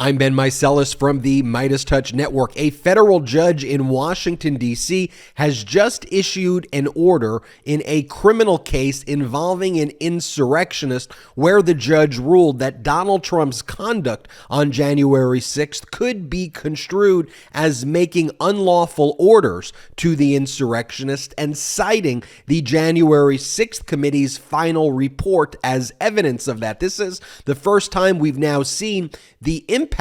I'm Ben Meiselas from the MeidasTouch Network. A federal judge in Washington, D.C. has just issued an order in a criminal case involving an insurrectionist where the judge ruled that Donald Trump's conduct on January 6th could be construed as making unlawful orders to the insurrectionist and citing the January 6th committee's final report as evidence of that. This is the first time we've now seen the impact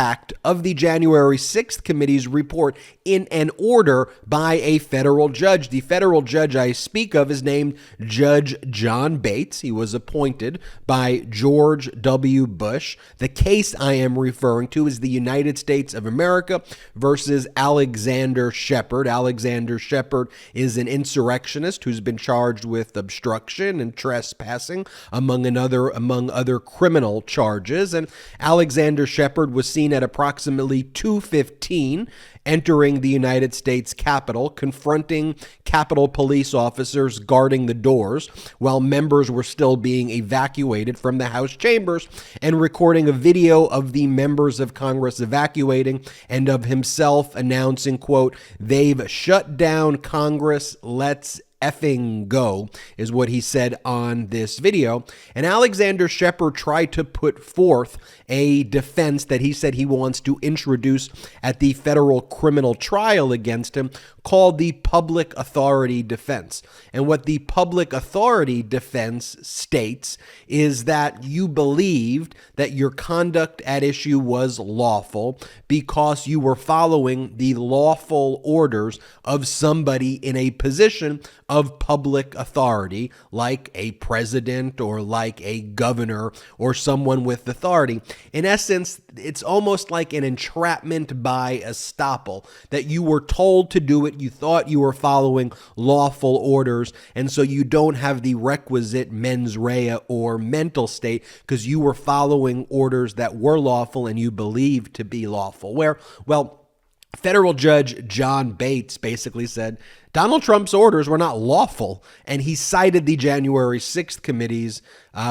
of the January 6th committee's report in an order by a federal judge. The federal judge I speak of is named Judge John Bates. He was appointed by George W. Bush. The case I am referring to is the United States of America versus Alexander Sheppard. Alexander Sheppard is an insurrectionist who's been charged with obstruction and trespassing, among other criminal charges. And Alexander Sheppard was seen at approximately 2:15 entering the United States Capitol, confronting Capitol police officers guarding the doors while members were still being evacuated from the House chambers, and recording a video of the members of Congress evacuating and of himself announcing, quote, "They've shut down Congress, let's effing go," is what he said on this video. And Alexander Sheppard tried to put forth a defense that he said he wants to introduce at the federal criminal trial against him, called the public authority defense. And what the public authority defense states is that you believed that your conduct at issue was lawful because you were following the lawful orders of somebody in a position of public authority, like a president or like a governor or someone with authority. In essence, it's almost like an entrapment by estoppel, that you were told to do it, you thought you were following lawful orders, and so you don't have the requisite mens rea or mental state because you were following orders that were lawful and you believed to be lawful. Federal Judge John Bates basically said Donald Trump's orders were not lawful, and he cited the January 6th committee's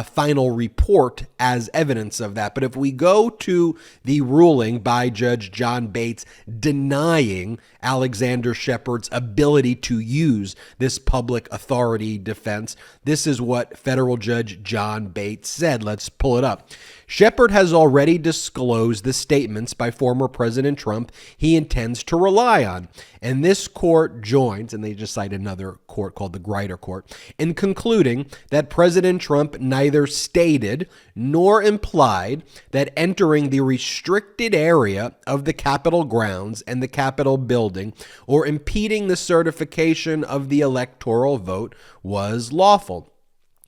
final report as evidence of that. But if we go to the ruling by Judge John Bates denying Alexander Sheppard's ability to use this public authority defense, this is what federal Judge John Bates said. Let's pull it up. Sheppard has already disclosed the statements by former President Trump he intends to rely on, and this court joins, and they just cite another court called the Grider Court, in concluding that President Trump neither stated nor implied that entering the restricted area of the Capitol grounds and the Capitol building or impeding the certification of the electoral vote was lawful.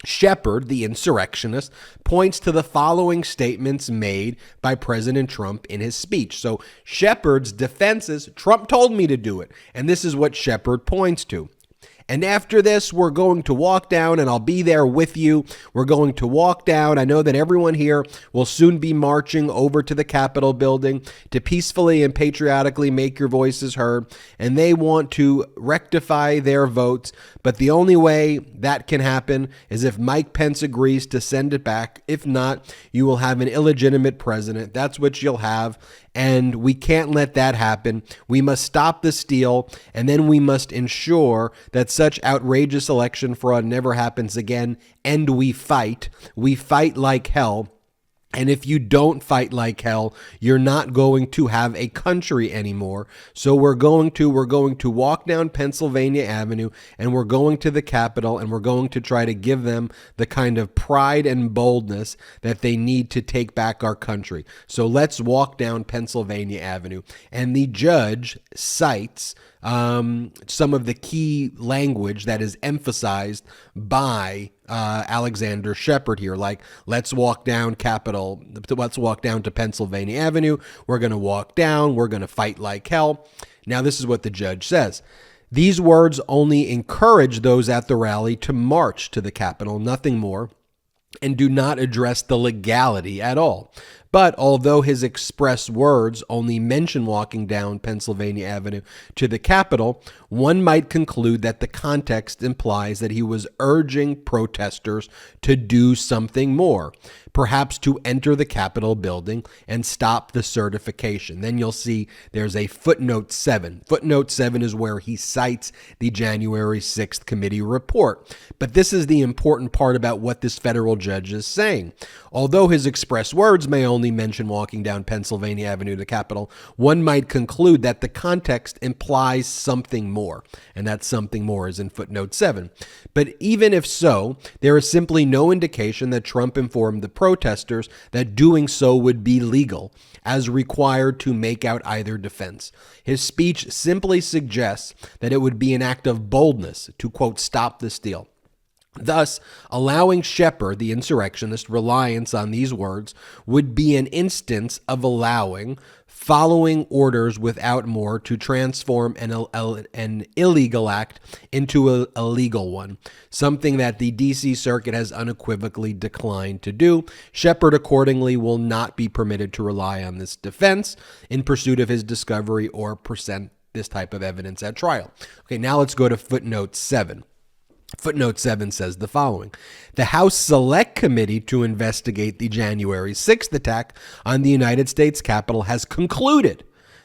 Sheppard, the insurrectionist, points to the following statements made by President Trump in his speech. So Sheppard's defense is, Trump told me to do it. And this is what Sheppard points to. And after this, we're going to walk down, and I'll be there with you. We're going to walk down. I know that everyone here will soon be marching over to the Capitol building to peacefully and patriotically make your voices heard, and they want to rectify their votes. But the only way that can happen is if Mike Pence agrees to send it back. If not, you will have an illegitimate president. That's what you'll have. And we can't let that happen. We must stop the steal, and then we must ensure that such outrageous election fraud never happens again. And we fight like hell. And if you don't fight like hell, you're not going to have a country anymore. So we're going to walk down Pennsylvania Avenue, and we're going to the Capitol, and we're going to try to give them the kind of pride and boldness that they need to take back our country. So let's walk down Pennsylvania Avenue. And the judge cites some of the key language that is emphasized by Alexander Sheppard here, like let's walk down to Pennsylvania Avenue. We're going to walk down. We're going to fight like hell. Now, this is what the judge says. These words only encourage those at the rally to march to the Capitol, nothing more, and do not address the legality at all. But although his express words only mention walking down Pennsylvania Avenue to the Capitol, one might conclude that the context implies that he was urging protesters to do something more, perhaps to enter the Capitol building and stop the certification. Then you'll see there's a footnote 7. Footnote 7 is where he cites the January 6th committee report. But this is the important part about what this federal judge is saying. Although his express words may only mention walking down Pennsylvania Avenue to the Capitol, one might conclude that the context implies something more, and that something more is in footnote 7. But even if so, there is simply no indication that Trump informed the protesters that doing so would be legal, as required to make out either defense. His speech simply suggests that it would be an act of boldness to, quote, stop the steal. Thus, allowing Sheppard, the insurrectionist, reliance on these words would be an instance of allowing following orders without more to transform an illegal act into a legal one, something that the D.C. Circuit has unequivocally declined to do. Sheppard accordingly will not be permitted to rely on this defense in pursuit of his discovery or present this type of evidence at trial. Okay, now let's go to footnote 7. Footnote 7 says the following: the House Select Committee to investigate the January 6th attack on the United States Capitol has concluded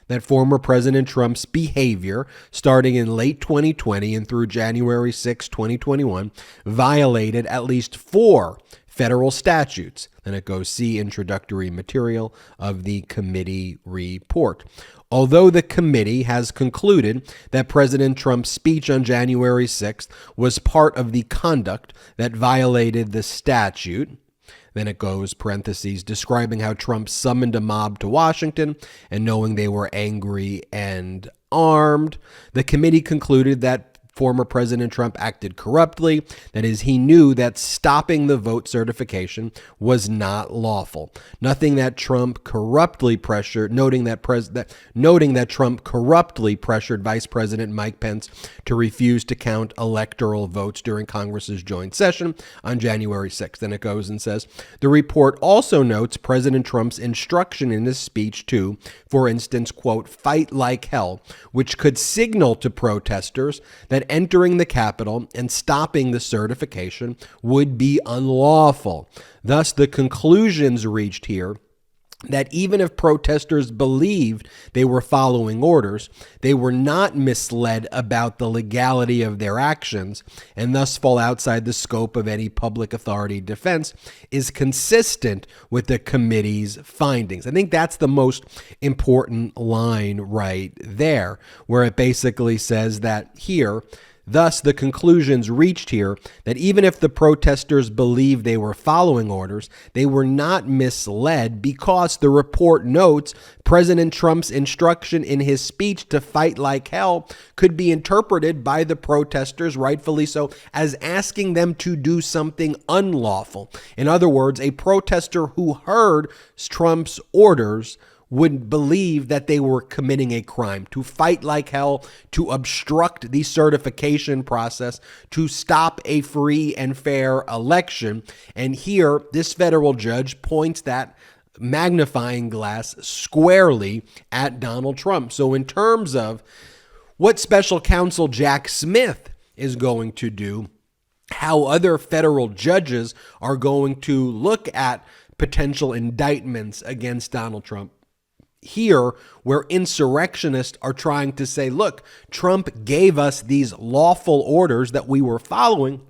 that former President Trump's behavior, starting in late 2020 and through January 6, 2021, violated at least 4 federal statutes. Then it goes, see introductory material of the committee report. Although the committee has concluded that President Trump's speech on January 6th was part of the conduct that violated the statute, then it goes, parentheses, describing how Trump summoned a mob to Washington and knowing they were angry and armed, the committee concluded that former President Trump acted corruptly. That is, he knew that stopping the vote certification was not lawful. Noting that Trump corruptly pressured Vice President Mike Pence to refuse to count electoral votes during Congress's joint session on January 6th. Then it goes and says, the report also notes President Trump's instruction in his speech to, for instance, quote, fight like hell, which could signal to protesters that entering the Capitol and stopping the certification would be unlawful. Thus, the conclusions reached here that even if protesters believed they were following orders, they were not misled about the legality of their actions and thus fall outside the scope of any public authority defense is consistent with the committee's findings. I think that's the most important line right there, where it basically says that here, thus, the conclusions reached here that even if the protesters believed they were following orders, they were not misled because the report notes President Trump's instruction in his speech to fight like hell could be interpreted by the protesters, rightfully so, as asking them to do something unlawful. In other words, a protester who heard Trump's orders would believe that they were committing a crime, to fight like hell, to obstruct the certification process, to stop a free and fair election. And here, this federal judge points that magnifying glass squarely at Donald Trump. So in terms of what special counsel Jack Smith is going to do, how other federal judges are going to look at potential indictments against Donald Trump, here, where insurrectionists are trying to say, look, Trump gave us these lawful orders that we were following.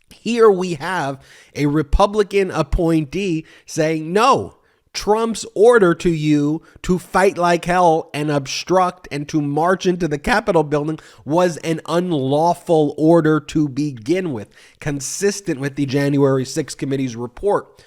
Here we have a Republican appointee saying, no, Trump's order to you to fight like hell and obstruct and to march into the Capitol building was an unlawful order to begin with, consistent with the January 6th committee's report.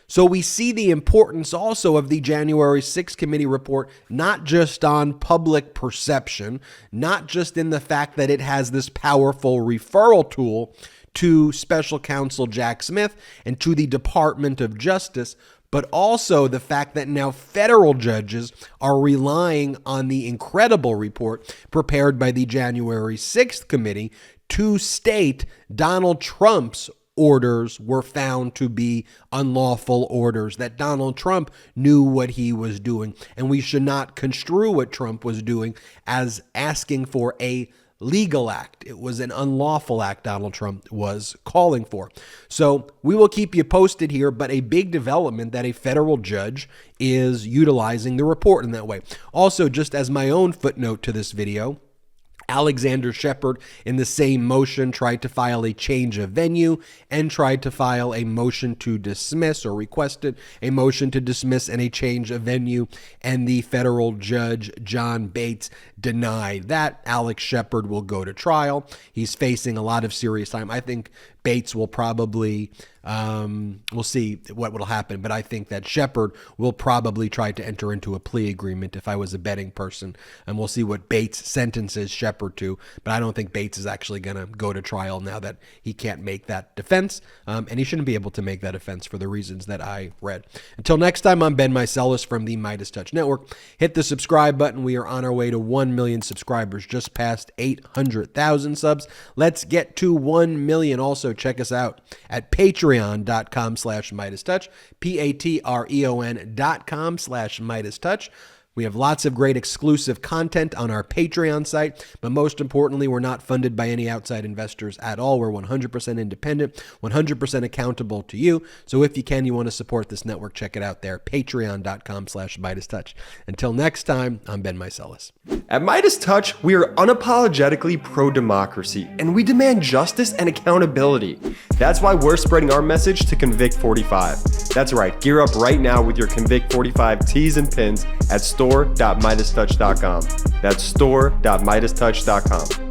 So we see the importance also of the January 6th committee report, not just on public perception, not just in the fact that it has this powerful referral tool to special counsel Jack Smith and to the Department of Justice, but also the fact that now federal judges are relying on the incredible report prepared by the January 6th committee to state Donald Trump's orders were found to be unlawful orders, that Donald Trump knew what he was doing, and we should not construe what Trump was doing as asking for a legal act. It was an unlawful act Donald Trump was calling for. So we will keep you posted here, but a big development that a federal judge is utilizing the report in that way. Also, just as my own footnote to this video, Alexander Sheppard, in the same motion, tried to file a change of venue and tried to file a motion to dismiss, or requested a motion to dismiss and a change of venue, and the federal judge, John Bates, denied that. Alex Sheppard will go to trial. He's facing a lot of serious time. I think Bates will probably, we'll see what will happen, but I think that Sheppard will probably try to enter into a plea agreement if I was a betting person, and we'll see what Bates sentences Sheppard to, but I don't think Bates is actually going to go to trial now that he can't make that defense, and he shouldn't be able to make that defense for the reasons that I read. Until next time, I'm Ben Meiselas from the MeidasTouch Network. Hit the subscribe button. We are on our way to 1 million subscribers, just past 800,000 subs. Let's get to 1 million. Also, check us out at patreon.com/MeidasTouch, patreon.com/MeidasTouch. We have lots of great exclusive content on our Patreon site, but most importantly, we're not funded by any outside investors at all. We're 100% independent, 100% accountable to you. So if you want to support this network, check it out there, patreon.com/MeidasTouch. Until next time, I'm Ben Meiselas. At MeidasTouch, we are unapologetically pro-democracy, and we demand justice and accountability. That's why we're spreading our message to Convict 45. That's right, gear up right now with your Convict 45 tees and pins at store.MeidasTouch.com. That's store.MeidasTouch.com.